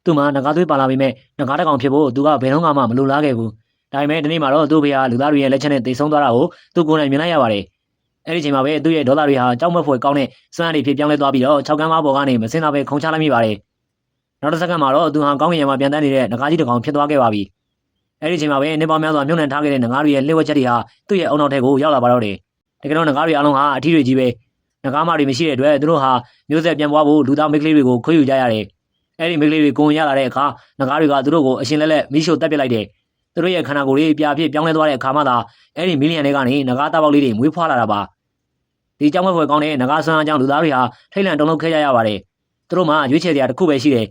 သူ့မှာငကားသွေးပါလာပေမဲ့ငကားတစ်ကောင်ဖြစ်ဖို့သူကဘယ်တော့မှမလိုလားခဲ့ဘူးဒါပေမဲ့ဒီနေ့မှာတော့သူ့ဖေဟာလူသားတွေရဲ့လက်ချက်နဲ့တိတ်ဆုံးသွားတာကိုသူကိုယ်တိုင်မြင်လိုက်ရပါတယ်အဲ့ဒီချိန်မှာပဲသူ့ရဲ့ဒေါသတွေဟာကြောက်မက်ဖွယ်ကောင်းတဲ့စွမ်းအားတွေဖြစ်ပြောင်းလဲသွားပြီးတော့6ကန်းမပေါ်ကနေမစင်သာပဲခုန်ချလိုက်မိပါတယ်နောက်တစ်စက္ကန့်မှာတော့သူဟာကောင်းကင်ယံမှာပြန်တန်းနေတဲ့ငကားကြီးတစ်ကောင်ဖြစ်သွားခဲ့ပါပြီအဲ့ဒီချိန်မှာပဲနေပေါင်းများစွာမြုပ်နှံထားခဲ့တဲ့ငကားတွေရဲ့လှည့်ဝက်ချက်တွေဟာသူ့ရဲ့အုံနောက်ထဲကိုရောက်လာပါတော့တယ်တကယ်တော့ငကားတွေအလုံးဟာအထီးတွေကြီးပဲငကားမတွေမရှိတဲ့အတွက်သူတို့ဟာမျိုးဆက်ပြန်ပွားဖို့လူသားမိန်းကလေးတွေကိုခွေးယူကြရတယ်အဲ့ဒီမိန်းကလေးတွေကိုရလာတဲ့အခါငကားတွေကသူတို့ကိုအရှင်လက်လက်မိရှို့တက်ပစ်လိုက်တယ်သူတို့ရဲ့ခန္ဓာကိုယ်တွေပြာဖြစ်ပြောင်းလဲသွားတဲ့အခါမှသာအဲ့ဒီမီလီယံတွေကနေငကားသားပေါက်လေးတွေမွေးဖွားလာတာပါဒီကြောင့်မဖွယ်ကောင်းတဲ့ငကားဆွမ်းအားကြောင့်လူသားတွေဟာထိတ်လန့်တုန်လှုပ်ခဲ့ကြရပါတယ်သူတို့မှရွေးချယ်စရာတစ်ခုပဲရှိတယ်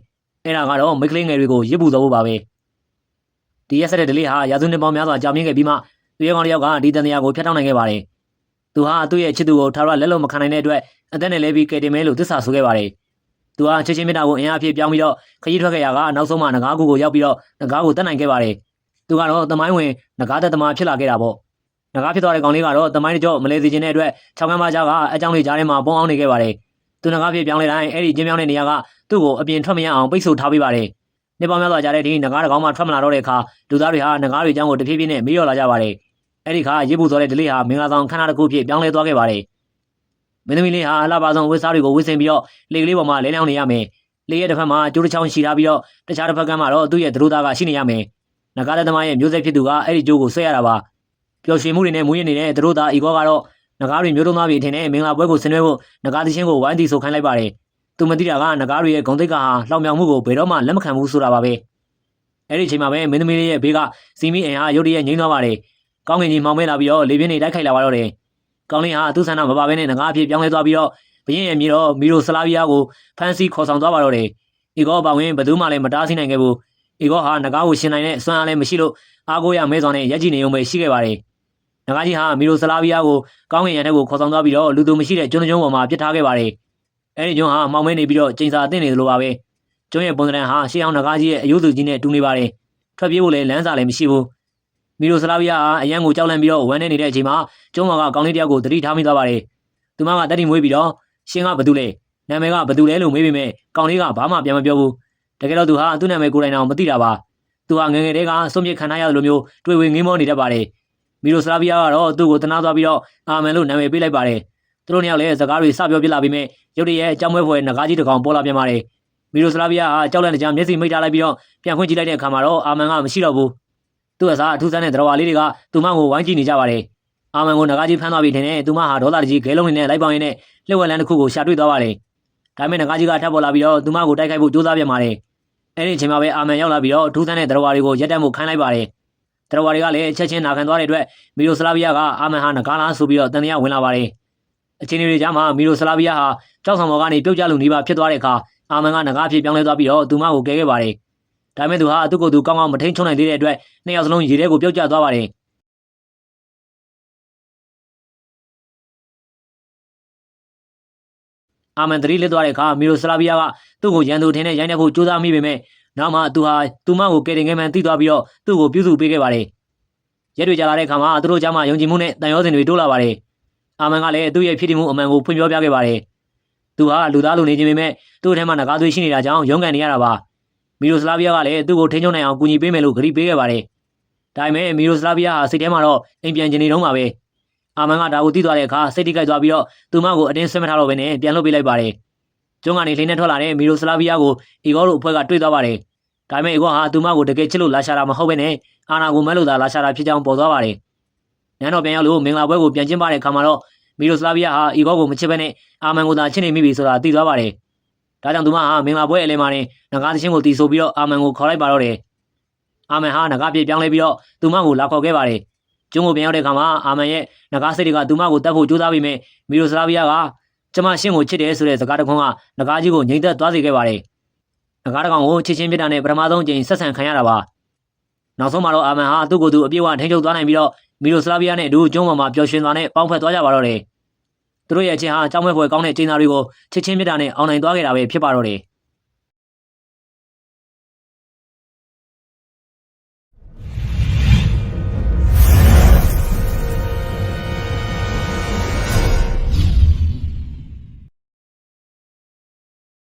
အဲ့ဒါကတော့မိန်းကလေးငယ်တွေကိုရစ်ပူတော်ဖို့ပါပဲဒီရက်ဆက်တဲ့ဒလေးဟာရာစုနှစ်ပေါင်းများစွာကြာမြင့်ခဲ့ပြီးမှသူရဲ့ကောင်တစ်ယောက်ကဒီတန်တရားကိုဖျက်ထောက်နိုင်ခဲ့ပါတယ်သူဟာသူ့ရဲ့ချစ်သူကိုထာဝရလက်လုံးမခံနိုင်တဲ့အတွက်အသက်နဲ့လဲပြီးကယ်တင်မဲလို့သစ္စာဆိုခဲ့ပါတယ်သူဟာချစ်ချင်းမေတ္တာကိုအင်အားအဖြစ်ပြောင်းပြီးတော့ခရီးထွက်ခဲ့ရကနောက်ဆုံးမှငကားကူကိုရောက်ပြီးတော့ငကားကိုတတ်နိုင်ခဲ့ပါတယ်သူကတော့သမိုင်းဝင်ငကားသက်သမားဖြစ်လာခဲ့တာပေါ့ငကားဖြစ်သွားတဲ့ကောင်လေးကတော့သမိုင်းကြောမလဲစီခြင်းတဲ့အတွက်6ကန်းမကြားကအကြောင်းလေးကြားထဲမှာပုံအောင်နေခဲ့ပါတယ်သူငကားဖြစ်ပြောင်းလဲတိုင်းအဲ့ဒီကျင်းပြောင်းတဲ့နေရာကသူ့ကိုအပြင်ထွက်မရအောင်ပိတ်ဆို့ထားပေးပါတယ်နေပေါင်းများစွာကြာတဲ့ဒီငကားတစ်ကောင်မှထွက်မလာတော့တဲ့အခါလူသားတွေဟာငကားတွေအကြောင်းကိုတဖြည်းဖြည်းနဲ့မေ့လျော့လာကြပါတယ်အဲ့ဒီခါရေပူစော်တဲ့ဒလေးဟာမင်္ဂလာဆောင်ခန်းနာတစ်ခုဖြစ်ပြောင်းလဲသွားခဲ့ပါတယ်မင်းသမီးလေးဟာအလှပါဆုံးဝတ်စားတွေကိုဝတ်ဆင်ပြီးတော့လေကလေးပေါ်မှာလဲလျောင်းနေရမယ်လေရဲ့တစ်ဖက်မှာကျိုးတစ်ချောင်းရှိထားပြီးတော့တခြားတစ်ဖက်ကမှတော့သူ့ရဲ့သတို့သားကရှိနေရမယ်ငကားတဲ့သမားရဲ့မျိုးဆက်ဖြစ်သူကအဲ့ဒီကျိုးကိုဆွဲရတာပါပျော်ရွှင်မှုတွေနဲ့မူးယစ်နေတဲ့သတို့သားဤကောကတော့ငကားတွေမျိုးတုံးသားပြီးထင်တဲ့မင်္ဂလာပွဲကိုဆင်နွှဲဖို့ငကားသချင်းကိုဝိုင်းတီဆိုခိုင်းလိုက်ပါတယ်သူမသိတာကငကားတွေရဲ့ဂုံတိတ်ကဟာလှောင်မြောင်မှုကိုဘယ်တော့မှလက်မခံဘူးဆိုတာပါပဲအဲ့ဒီအချိန်မှာပဲမင်းသမီးလေးရဲ့ဘေးကစီမီအင်ဟာရုတ်တရက်ငိမ့်သွားပါတယ်ကောင်းကင်ကြီးမှောင်မဲလာပြီးတော့လေပြင်းတွေတိုက်ခိုက်လာပါတော့တယ်ကောင်းလေးဟာသူ့ဆန္ဒမပါဘဲနဲ့ငကားအဖြစ်ပြောင်းလဲသွားပြီးတော့ဘရင်ရဲ့မြေတော်မီရိုဆလာဗီယာကိုဖမ်းဆီးခေါ်ဆောင်သွားပါတော့တယ်ဤကောပါဝင်ဘယ်သူမှလည်းမတားဆီးနိုင်ခဲ့ဘူးဤကောဟာငကားကိုရှင်နိုင်တဲ့စွမ်းအားလည်းမရှိလို့အားကိုးရမဲဆောင်နဲ့ရက်ကြည့်နေုံပဲရှိခဲ့ပါတယ်ငကားကြီးဟာမီရိုဆလာဗီယာကိုကောင်းကင်ရံထဲကိုခေါ်ဆောင်သွားပြီးတော့လူသူမရှိတဲ့ကျွန်းကျွန်းပေါ်မှာပစ်ထားခဲ့ပါတယ်အဲ့ဒီကျွန်းဟာမှောင်မဲနေပြီးတော့ကျိန်စာအသင့်နေသလိုပါပဲကျွန်းရဲ့ပုံစံဟာရှေးအောင်ငကားကြီးရဲ့အယုစုကြီးနဲ့တူနေပါတယ်ထွက်ပြေးဖို့လည်းလမ်းစာလည်းမရှိဘူးမီရိုဆလာဗီယာဟာအရန်ကိုကြောက်လန့်ပြီးတော့ဝမ်းနေနေတဲ့အချိန်မှာကျွန်းပေါ်ကကောင်းလေးတယောက်ကိုတတိထားမိသွားပါတယ်သူမကတက်တီမွေးပြီးတော့ရှင်ကဘသူလဲနာမည်ကဘသူလဲလို့မေးပေမဲ့ကောင်းလေးကဘာမှပြန်မပြောဘူးတကယ်တော့သူဟာသူ့နာမည်ကိုယ်တိုင်တော့မသိတာပါသူဟာငယ်ငယ်တည်းကစွန့်ပစ်ခံထားရတယ်လို့မျိုးတွေ့ဝေငိမ့်မောနေတတ်ပါတယ်မီရိုဆလာဗီယာကတော့သူ့ကိုတနာသွားပြီးတော့အာမန်လို့နာမည်ပေးလိုက်ပါတယ်သူတို့နှစ်ယောက်လည်းစကားတွေစပြောပြလာပြီးမဲ့ရုတ်တရက်အကြောင်းပွဲဖွယ်ငကားကြီးတစ်ကောင်ပေါ်လာပြန်ပါတယ်မီရိုဆလာဗီယာဟာကြောက်လန့်တဲ့ကြောင်မျက်စိမိတ်ထားလိုက်ပြီးတော့ပြန်ခွင့်ကြည့်လိုက်တဲ့အခါမှာတော့အာမန်ကမရှိတော့ဘူးသူ့အစားအထူးဆန်းတဲ့တော်ဝါလေးတွေကသူမကိုဝိုင်းကြည့်နေကြပါတယ်အာမန်ကိုငကားကြီးဖမ်းသွားပြီးထင်တယ်သူမဟာဒေါသကြီးခဲလုံးနေနဲ့လိုက်ပေါင်းရင်းနဲ့လှည့်ဝက်လန်းတစ်ခုကိုရှာတွေ့သွားပါတယ်ဒါပေမဲ့ငကားကြီးကထပ်ပေါ်လာပြီးတော့သူမကိုတိုက်ခိုက်ဖို့ကြိုးစားပြန်ပါတယ်အဲ့ဒီအချိန်မှာပဲအာမန်ရောက်လာပြီးတော့အထူးဆန်းတဲ့တော်ဝါတွေကိုရက်တက်မှုခိုင်းလိုက်ပါတယ်တော်ဝါတွေကလည်းအချက်ချင်းနာခံသွားတဲ့အတွက်မီရိုဆလာဗီယာကအာမန်ဟာငကားလားဆိုပြီးတော့တန်တရားဝင်လာပါတယ်အချင်းတွေကြားမှာမီရိုဆလာဗီယာဟာကြောက်ဆောင်ပေါ်ကနေပြုတ်ကျလူနေပါဖြစ်သွားတဲ့အခါအာမန်ကငကားဖြစ်ပြောင်းလဲသွားပြီးတော့သူမကိုကယ်ခဲ့ပါတယ်ဒါပေမဲ့သူဟာသူ့ကိုယ်သူကောင်းကောင်းမထိန်ချုံနိုင်သေးတဲ့အတွက်နှစ်ယောက်စလုံးရေထဲကိုပြုတ်ကျသွားပါတယ်အာမန်တရီလစ်သွားတဲ့အခါမီရိုဆလာဗီယာကသူ့ကိုရန်သူထင်းနဲ့ရိုင်းနှက်ဖို့ကြိုးစားမိပေမဲ့နောက်မှသူဟာသူမကိုကယ်တင်ခဲ့မှန်းသိသွားပြီးတော့သူ့ကိုပြုစုပေးခဲ့ပါတယ်ရက်တွေကြာလာတဲ့အခါမှာသူတို့ကြားမှာယုံကြည်မှုနဲ့တန်ရောစင်တွေတိုးလာပါတယ်အာမန်ကလည်းသူ့ရဲ့ဖြစ်တည်မှုအမှန်ကိုဖွင့်ပြောပြခဲ့ပါတယ်သူဟာလူသားလူနေခြင်းပေမဲ့သူ့ထဲမှာငကားသွေးရှိနေတာကြောင့်ရုန်းကန်နေရတာပါမီရိုဆလာဗီယာကလည်းသူ့ကိုထိန်းချုပ်နိုင်အောင်ကူညီပေးမယ်လို့ကတိပေးခဲ့ပါတယ်ဒါပေမဲ့မီရိုဆလာဗီယာဟာစိတ်ထဲမှာတော့အိမ်ပြန်ကျင်နေတော့မှာပဲအာမန်ကဒါကိုသိသွားတဲ့အခါစိတ်တိကြိုက်သွားပြီးတော့သူမကိုအတင်းဆွဲမထားတော့ဘဲနဲ့ပြန်လွှတ်ပေးလိုက်ပါတယ်ကျွန်းကနေလှိမ့်နဲ့ထွက်လာတဲ့မီရိုဆလာဗီယာကိုအီဂေါတို့အဖွဲ့ကတွေ့သွားပါတယ်ဒါပေမဲ့အီဂေါဟာသူမကိုတကယ်ချစ်လို့လာရှာတာမဟုတ်ဘဲနဲ့အာနာကိုမက်လို့သာလာရှာတာဖြစ်ကြောင်းပေါ်သွားပါတယ်ညတော့ပြန်ရောက်လို့မင်္ဂလာပွဲကိုပြန်ကျင်းပတဲ့အခါမှာတော့မီရိုဆလာဗီယာဟာအီဂေါကိုမချစ်ဘဲနဲ့အာမန်ကိုသာချစ်နေမိပြီဆိုတာသိသွားပါတယ်ဒါကြောင့်သူမဟာမင်္ဂလာပွဲအလဲမှာနဲ့ငကားသချင်းကိုတီးဆိုပြီးတော့အာမန်ကိုခေါ်လိုက်ပါတော့တယ်အာမန်ဟာငကားပြေပြောင်းလဲပြီးတော့သူမကိုလာခေါ်ခဲ့ပါတယ်ကျွန်းကိုပြန်ရောက်တဲ့အခါမှာအာမန်ရဲ့ငကားစိတ်တွေကသူမကိုတတ်ဖို့ကြိုးစားပြီးမြဲမီရိုဆလာဗီယာကကျမရှင်းကိုချစ်တယ်ဆိုတဲ့စကားတစ်ခွန်းကငကားကြီးကိုငြိမ်သက်သွားစေခဲ့ပါတယ်ငကားတစ်ကောင်ကိုချစ်ချင်းပြစ်တာနဲ့ပထမဆုံးကြိမ်ဆက်ဆံခံရတာပါနောက်ဆုံးမှာတော့အာမန်ဟာသူ့ကိုယ်သူအပြည့်အဝထိန်းချုပ်သွားနိုင်ပြီးတော့မီရိုဆလာဗီယာနဲ့အတူကျွန်းပေါ်မှာပျော်ရွှင်သွားနဲ့ပေါင်းဖက်သွားကြပါတော့တယ်သူတို့ရဲ့အချင်းဟာကြောက်မဲ့ဖွယ်ကောင်းတဲ့ကျင်းသားတွေကိုချစ်ချင်းပြစ်တာနဲ့အောင်နိုင်သွားခဲ့တာပဲဖြစ်ပါတော့တယ်